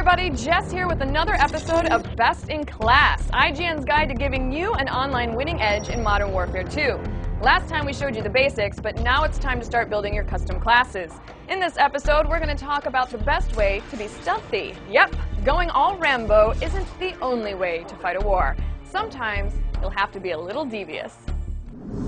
everybody, Jess here with another episode of Best in Class, IGN's guide to giving you an online winning edge in Modern Warfare 2. Last time we showed you the basics, but now it's time to start building your custom classes. In this episode, we're going to talk about the best way to be stealthy. Yep, going all Rambo isn't the only way to fight a war. Sometimes you'll have to be a little devious.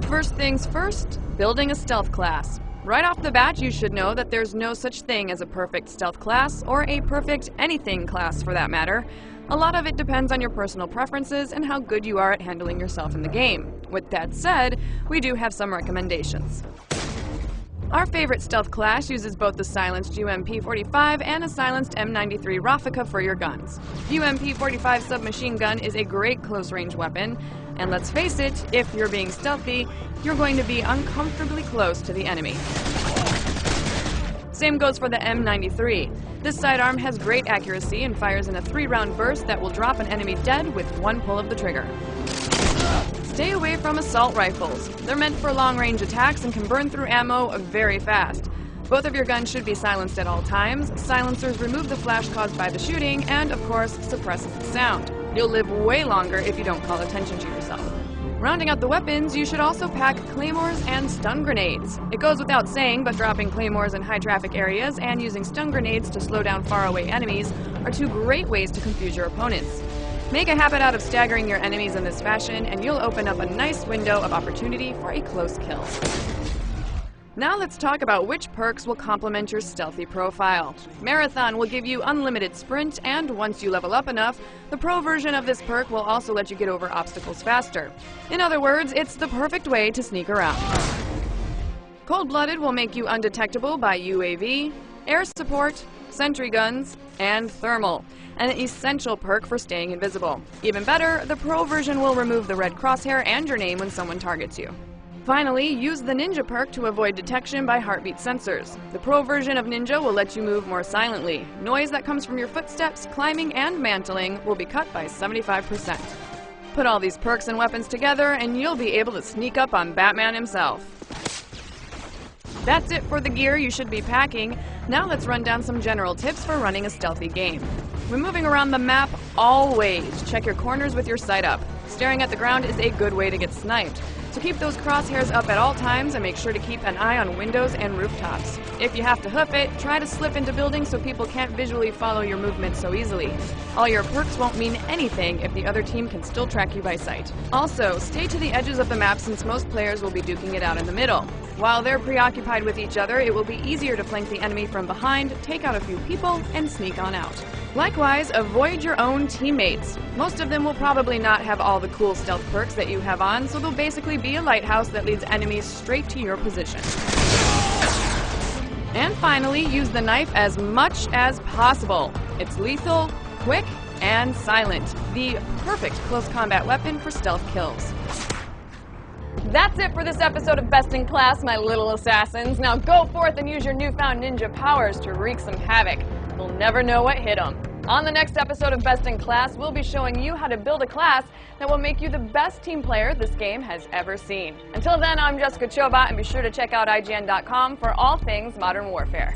First things first, building a stealth class. Right off the bat, you should know that there's no such thing as a perfect stealth class, or a perfect anything class for that matter. A lot of it depends on your personal preferences and how good you are at handling yourself in the game. With that said, we do have some recommendations. Our favorite stealth class uses both the silenced UMP-45 and a silenced M93 Rafika for your guns. UMP-45 submachine gun is a great close-range weapon, and let's face it, if you're being stealthy, you're going to be uncomfortably close to the enemy. Same goes for the M93. This sidearm has great accuracy and fires in a 3-round burst that will drop an enemy dead with one pull of the trigger. Stay away from assault rifles. They're meant for long-range attacks and can burn through ammo very fast. Both of your guns should be silenced at all times. Silencers remove the flash caused by the shooting and, of course, suppresses the sound. You'll live way longer if you don't call attention to yourself. Rounding out the weapons, you should also pack claymores and stun grenades. It goes without saying, but dropping claymores in high-traffic areas and using stun grenades to slow down faraway enemies are two great ways to confuse your opponents. Make a habit out of staggering your enemies in this fashion, and you'll open up a nice window of opportunity for a close kill. Now let's talk about which perks will complement your stealthy profile. Marathon will give you unlimited sprint, and once you level up enough, the pro version of this perk will also let you get over obstacles faster. In other words, it's the perfect way to sneak around. Cold-blooded will make you undetectable by UAV, air support, sentry guns, and thermal, an essential perk for staying invisible. Even better, the pro version will remove the red crosshair and your name when someone targets you. Finally, use the Ninja perk to avoid detection by heartbeat sensors. The pro version of Ninja will let you move more silently. Noise that comes from your footsteps, climbing, and mantling will be cut by 75%. Put all these perks and weapons together, and you'll be able to sneak up on Batman himself. That's it for the gear you should be packing. Now let's run down some general tips for running a stealthy game. When moving around the map, always check your corners with your sight up. Staring at the ground is a good way to get sniped. So keep those crosshairs up at all times and make sure to keep an eye on windows and rooftops. If you have to hoof it, try to slip into buildings so people can't visually follow your movement so easily. All your perks won't mean anything if the other team can still track you by sight. Also, stay to the edges of the map since most players will be duking it out in the middle. While they're preoccupied with each other, it will be easier to flank the enemy from behind, take out a few people, and sneak on out. Likewise, avoid your own teammates. Most of them will probably not have all the cool stealth perks that you have on, so they'll basically be a lighthouse that leads enemies straight to your position. And finally, use the knife as much as possible. It's lethal, quick, and silent. The perfect close combat weapon for stealth kills. That's it for this episode of Best in Class, my little assassins. Now go forth and use your newfound ninja powers to wreak some havoc. You'll never know what hit them. On the next episode of Best in Class, we'll be showing you how to build a class that will make you the best team player this game has ever seen. Until then, I'm Jesica Chobot, and be sure to check out IGN.com for all things Modern Warfare.